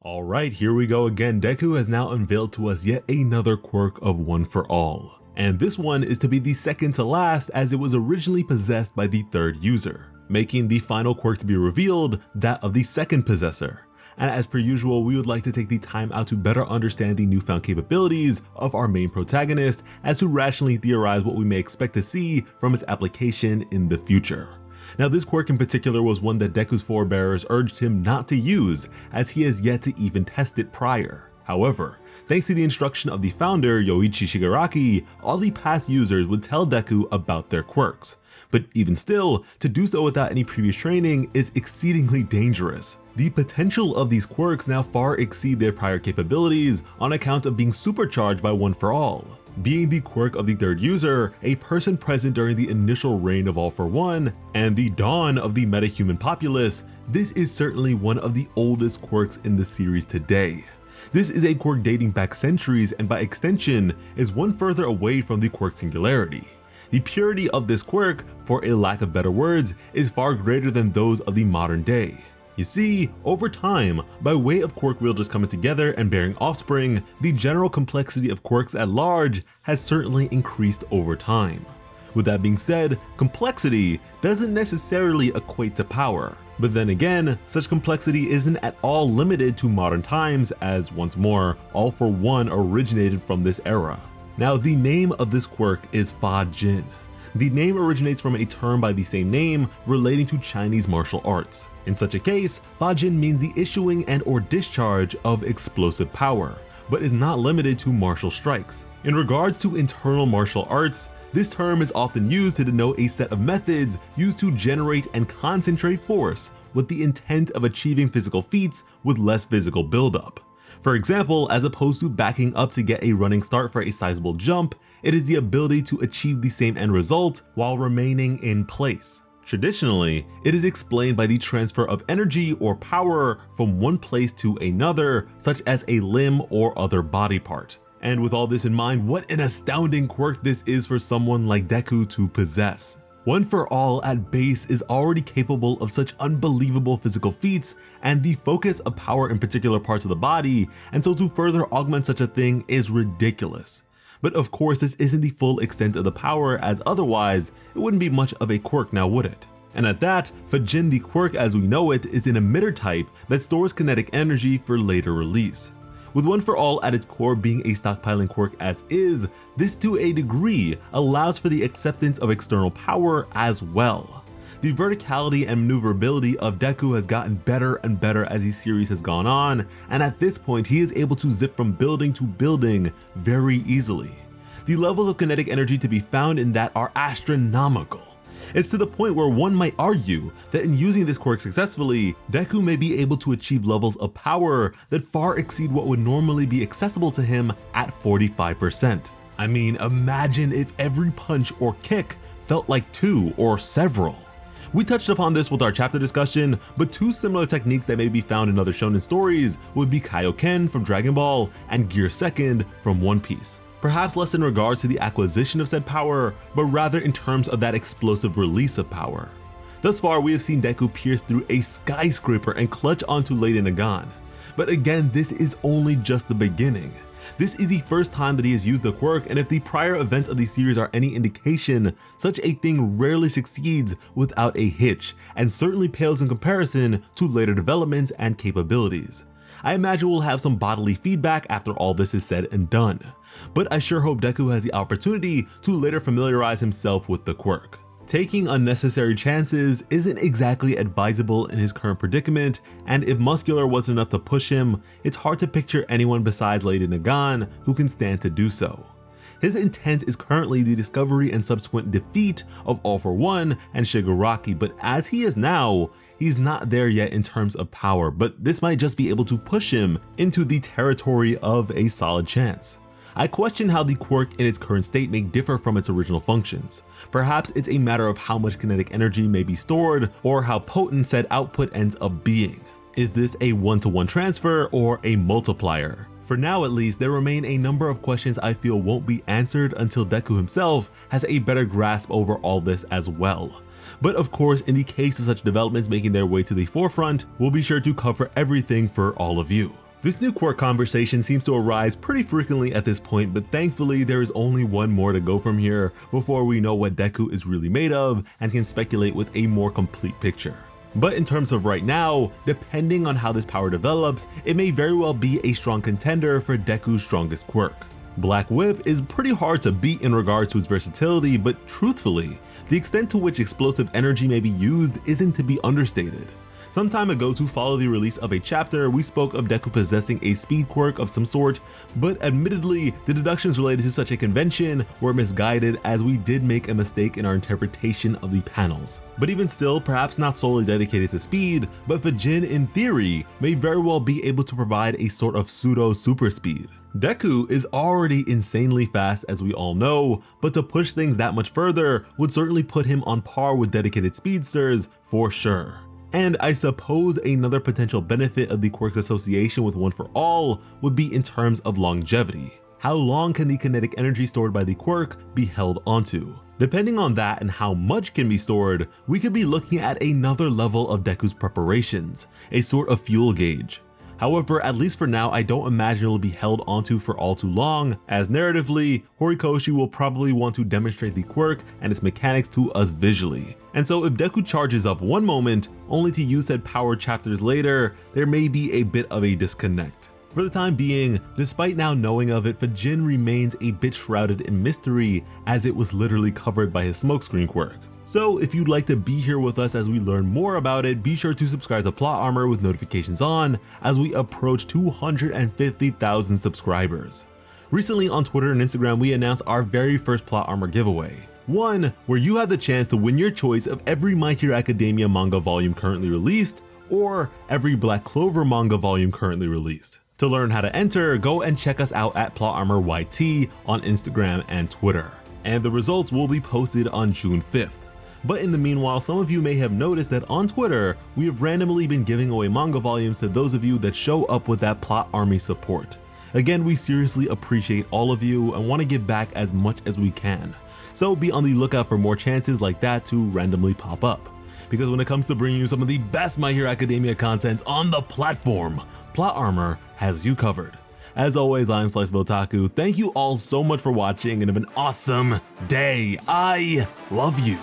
Alright, here we go again. Deku has now unveiled to us yet another quirk of One for All. And this one is to be the second to last, as it was originally possessed by the third user, making the final quirk to be revealed that of the second possessor. And as per usual, we would like to take the time out to better understand the newfound capabilities of our main protagonist, as to rationally theorize what we may expect to see from its application in the future. Now, this quirk in particular was one that Deku's forebearers urged him not to use, as he has yet to even test it prior. However, thanks to the instruction of the founder, Yoichi Shigaraki, all the past users would tell Deku about their quirks. But even still, to do so without any previous training is exceedingly dangerous. The potential of these quirks now far exceed their prior capabilities on account of being supercharged by One for All. Being the quirk of the third user, a person present during the initial reign of All for One, and the dawn of the metahuman populace, this is certainly one of the oldest quirks in the series today. This is a quirk dating back centuries, and by extension, is one further away from the quirk singularity. The purity of this quirk, for a lack of better words, is far greater than those of the modern day. You see, over time, by way of quirk wielders coming together and bearing offspring, the general complexity of quirks at large has certainly increased over time. With that being said, complexity doesn't necessarily equate to power. But then again, such complexity isn't at all limited to modern times, as once more, All for One originated from this era. Now, the name of this quirk is JIN. The name originates from a term by the same name relating to Chinese martial arts. In such a case, JIN means the issuing and or discharge of explosive power, but is not limited to martial strikes. In regards to internal martial arts, this term is often used to denote a set of methods used to generate and concentrate force with the intent of achieving physical feats with less physical buildup. For example, as opposed to backing up to get a running start for a sizable jump, it is the ability to achieve the same end result while remaining in place. Traditionally, it is explained by the transfer of energy or power from one place to another, such as a limb or other body part. And with all this in mind, what an astounding quirk this is for someone like Deku to possess. One for All at base is already capable of such unbelievable physical feats and the focus of power in particular parts of the body, and so to further augment such a thing is ridiculous. But of course, this isn't the full extent of the power, as otherwise it wouldn't be much of a quirk, now would it? And at that, JIN, the quirk as we know it, is an emitter type that stores kinetic energy for later release. With One for All at its core being a stockpiling quirk as is, this to a degree allows for the acceptance of external power as well. The verticality and maneuverability of Deku has gotten better and better as the series has gone on, and at this point he is able to zip from building to building very easily. The levels of kinetic energy to be found in that are astronomical. It's to the point where one might argue that in using this quirk successfully, Deku may be able to achieve levels of power that far exceed what would normally be accessible to him at 45%. I mean, imagine if every punch or kick felt like two or several. We touched upon this with our chapter discussion, but two similar techniques that may be found in other shonen stories would be Kaioken from Dragon Ball and Gear Second from One Piece. Perhaps less in regards to the acquisition of said power, but rather in terms of that explosive release of power. Thus far, we have seen Deku pierce through a skyscraper and clutch onto Lady Nagan. But again, this is only just the beginning. This is the first time that he has used the quirk, and if the prior events of the series are any indication, such a thing rarely succeeds without a hitch, and certainly pales in comparison to later developments and capabilities. I imagine we'll have some bodily feedback after all this is said and done, but I sure hope Deku has the opportunity to later familiarize himself with the quirk. Taking unnecessary chances isn't exactly advisable in his current predicament, and if muscular wasn't enough to push him, it's hard to picture anyone besides Lady Nagan who can stand to do so. His intent is currently the discovery and subsequent defeat of All for One and Shigaraki, but as he is now, he's not there yet in terms of power, but this might just be able to push him into the territory of a solid chance. I question how the quirk in its current state may differ from its original functions. Perhaps it's a matter of how much kinetic energy may be stored or how potent said output ends up being. Is this a one-to-one transfer or a multiplier? For now at least, there remain a number of questions I feel won't be answered until Deku himself has a better grasp over all this as well. But of course, in the case of such developments making their way to the forefront, we'll be sure to cover everything for all of you. This new quirk conversation seems to arise pretty frequently at this point, but thankfully there is only one more to go from here before we know what Deku is really made of and can speculate with a more complete picture. But in terms of right now, depending on how this power develops, it may very well be a strong contender for Deku's strongest quirk. Black Whip is pretty hard to beat in regards to its versatility, but truthfully, the extent to which explosive energy may be used isn't to be understated. Some time ago, to follow the release of a chapter, we spoke of Deku possessing a speed quirk of some sort, but admittedly, the deductions related to such a convention were misguided as we did make a mistake in our interpretation of the panels. But even still, perhaps not solely dedicated to speed, but for JIN in theory, may very well be able to provide a sort of pseudo super speed. Deku is already insanely fast as we all know, but to push things that much further would certainly put him on par with dedicated speedsters for sure. And I suppose another potential benefit of the quirk's association with One for All would be in terms of longevity. How long can the kinetic energy stored by the quirk be held onto? Depending on that and how much can be stored, we could be looking at another level of Deku's preparations, a sort of fuel gauge. However, at least for now, I don't imagine it will be held onto for all too long, as narratively, Horikoshi will probably want to demonstrate the quirk and its mechanics to us visually. And so if Deku charges up one moment, only to use said power chapters later, there may be a bit of a disconnect. For the time being, despite now knowing of it, JIN remains a bit shrouded in mystery as it was literally covered by his smokescreen quirk. So if you'd like to be here with us as we learn more about it, be sure to subscribe to Plot Armor with notifications on as we approach 250,000 subscribers. Recently on Twitter and Instagram, we announced our very first Plot Armor giveaway. One where you have the chance to win your choice of every My Hero Academia manga volume currently released, or every Black Clover manga volume currently released. To learn how to enter, go and check us out at Plot Armor YT on Instagram and Twitter. And the results will be posted on June 5th. But in the meanwhile, some of you may have noticed that on Twitter, we have randomly been giving away manga volumes to those of you that show up with that Plot Army support. Again, we seriously appreciate all of you and want to give back as much as we can. So be on the lookout for more chances like that to randomly pop up. Because when it comes to bringing you some of the best My Hero Academia content on the platform, Plot Armor has you covered. As always, I'm Sliceable Otaku. Thank you all so much for watching and have an awesome day. I love you.